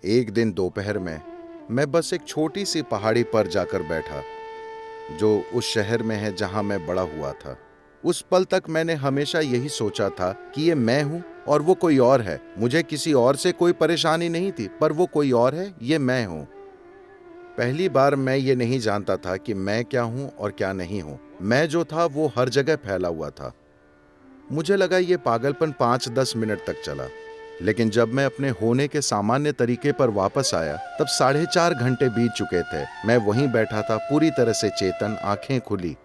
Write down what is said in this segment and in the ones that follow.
एक दिन दोपहर में मैं बस एक छोटी सी पहाड़ी पर जाकर बैठा, जो उस शहर में है जहां मैं बड़ा हुआ था। उस पल तक मैंने हमेशा यही सोचा था कि ये मैं हूं और वो कोई और है। मुझे किसी और से कोई परेशानी नहीं थी, पर वो कोई और है, ये मैं हूं। पहली बार मैं ये नहीं जानता था कि मैं क्या हूं और क्या नहीं हूं। मैं जो था वो हर जगह फैला हुआ था। मुझे लगा ये पागलपन 5-10 मिनट तक चला, लेकिन जब मैं अपने होने के सामान्य तरीके पर वापस आया, तब 4.5 घंटे बीत चुके थे। मैं वहीं बैठा था, पूरी तरह से चेतन, आंखें खुली।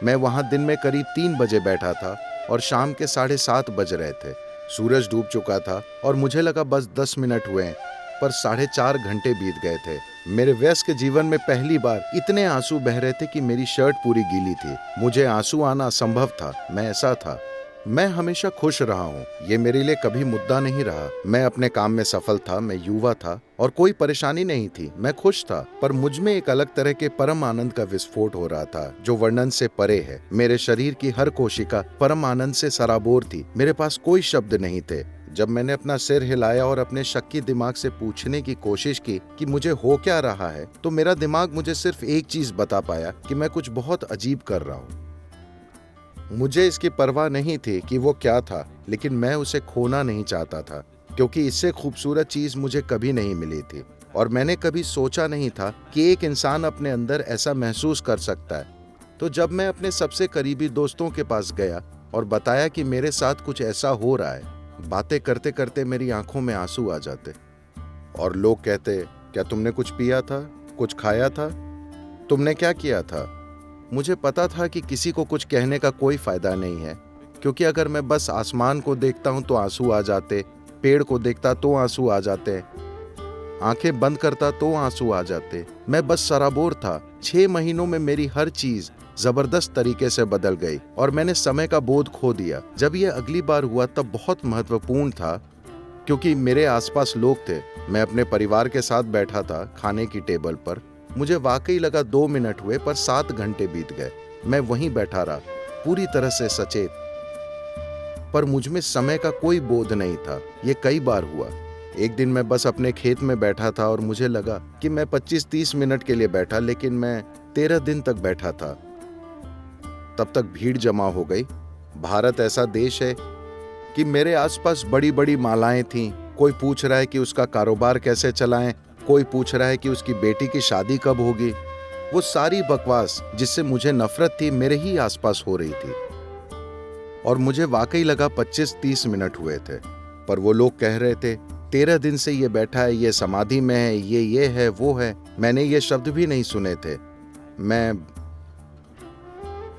मैं वहां दिन में करीब 3 बजे बैठा था और शाम के 7:30 बज रहे थे। सूरज डूब चुका था और मुझे लगा बस 10 मिनट हुए हैं, पर 4.5 घंटे बीत गए थे। मेरे व्यस्त जीवन में पहली बार इतने आंसू बह रहे थे कि मेरी शर्ट पूरी गीली थी। मुझे आंसू आना असंभव था, मैं ऐसा था। मैं हमेशा खुश रहा हूँ, ये मेरे लिए कभी मुद्दा नहीं रहा। मैं अपने काम में सफल था, मैं युवा था और कोई परेशानी नहीं थी। मैं खुश था, पर मुझ में एक अलग तरह के परम आनंद का विस्फोट हो रहा था, जो वर्णन से परे है। मेरे शरीर की हर कोशिका परम आनंद से सराबोर थी। मेरे पास कोई शब्द नहीं थे। जब मैंने अपना सिर हिलाया और अपने शक्की दिमाग से पूछने की कोशिश की कि मुझे हो क्या रहा है, तो मेरा दिमाग मुझे सिर्फ एक चीज बता पाया कि मैं कुछ बहुत अजीब कर रहा हूँ। मुझे इसकी परवाह नहीं थी कि वो क्या था, लेकिन मैं उसे खोना नहीं चाहता था, क्योंकि इससे खूबसूरत चीज मुझे कभी नहीं मिली थी और मैंने कभी सोचा नहीं था कि एक इंसान अपने अंदर ऐसा महसूस कर सकता है। तो जब मैं अपने सबसे करीबी दोस्तों के पास गया और बताया कि मेरे साथ कुछ ऐसा हो रहा है, बातें करते करते मेरी आंखों में आंसू आ जाते और लोग कहते, क्या तुमने कुछ पिया था, कुछ खाया था, तुमने क्या किया था? मुझे पता था कि किसी को कुछ कहने का कोई फायदा नहीं है, क्योंकि अगर मैं बस आसमान को देखता हूं तो आंसू आ जाते, पेड़ को देखता तो आंसू आ जाते, आंखें बंद करता तो आंसू आ जाते। मैं बस सराबोर था। 6 महीनों में मेरी हर चीज जबरदस्त तरीके से बदल गई और मैंने समय का बोध खो दिया। जब यह अगली बार हुआ तब बहुत महत्वपूर्ण था, क्योंकि मेरे आसपास लोग थे। मैं अपने परिवार के साथ बैठा था खाने की टेबल पर। मुझे वाकई लगा 2 मिनट हुए, पर 7 घंटे बीत गए। मैं वहीं बैठा रहा, पूरी तरह से सचेत, पर मुझ में समय का कोई बोध नहीं था। ये कई बार हुआ। एक दिन मैं बस अपने खेत में बैठा था और मुझे लगा कि मैं 25-30 मिनट के लिए बैठा, लेकिन मैं 13 दिन तक बैठा था। तब तक भीड़ जमा हो गई। भारत ऐसा देश है कि मेरे आसपास बड़ी बड़ी मालाएं थीं। कोई पूछ रहा है कि उसका कारोबार कैसे चलाएं, कोई पूछ रहा है कि उसकी बेटी की शादी कब होगी। वो सारी बकवास जिससे मुझे नफरत थी, मेरे ही आसपास हो रही थी और मुझे वाकई लगा 25-30 मिनट हुए थे। पर वो लोग कह रहे थे, 13 दिन से ये बैठा है, ये समाधि में है, ये है, वो है। मैंने ये शब्द भी नहीं सुने थे। मैं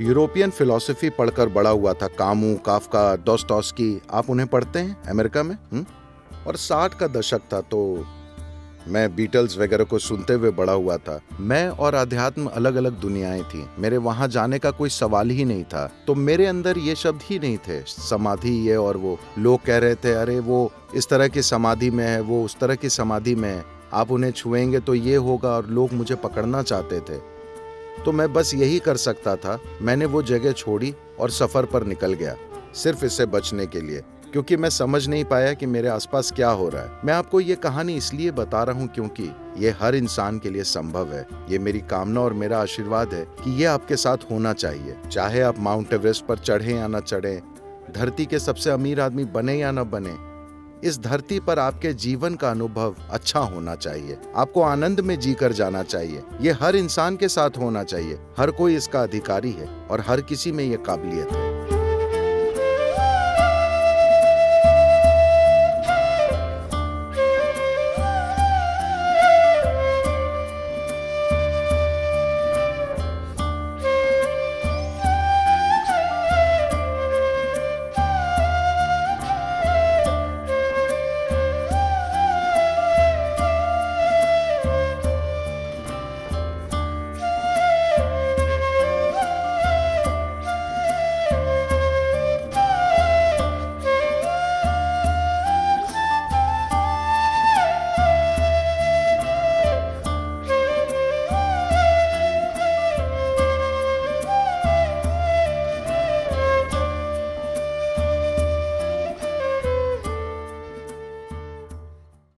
यूरोपियन फिलॉसफी पढ़कर बड़ा हुआ था। कामू, काफका, दोस्तोव्स्की, आप उन्हें पढ़ते हैं अमेरिका में? और 60 का दशक था, तो मैं बीटल्स वगैरह को सुनते हुए बड़ा हुआ था। मैं और अध्यात्म अलग अलग दुनियाएं थी। मेरे वहां जाने का कोई सवाल ही नहीं था। तो मेरे अंदर ये शब्द ही नहीं थे, समाधि ये और वो। लोग कह रहे थे, अरे वो इस तरह की समाधि में है, वो उस तरह की समाधि में है, आप उन्हें छुएंगे तो ये होगा, और लोग मुझे पकड़ना चाहते थे। तो मैं बस यही कर सकता था। मैंने वो जगह छोड़ी और सफर पर निकल गया, सिर्फ इससे बचने के लिए, क्योंकि मैं समझ नहीं पाया कि मेरे आसपास क्या हो रहा है। मैं आपको ये कहानी इसलिए बता रहा हूँ क्योंकि ये हर इंसान के लिए संभव है। ये मेरी कामना और मेरा आशीर्वाद है कि ये आपके साथ होना चाहिए। चाहे आप माउंट एवरेस्ट पर चढ़ें या न चढ़ें, धरती के सबसे अमीर आदमी बने या न बने, इस धरती पर आपके जीवन का अनुभव अच्छा होना चाहिए। आपको आनंद में जीकर जाना चाहिए। ये हर इंसान के साथ होना चाहिए। हर कोई इसका अधिकारी है और हर किसी में ये काबिलियत है।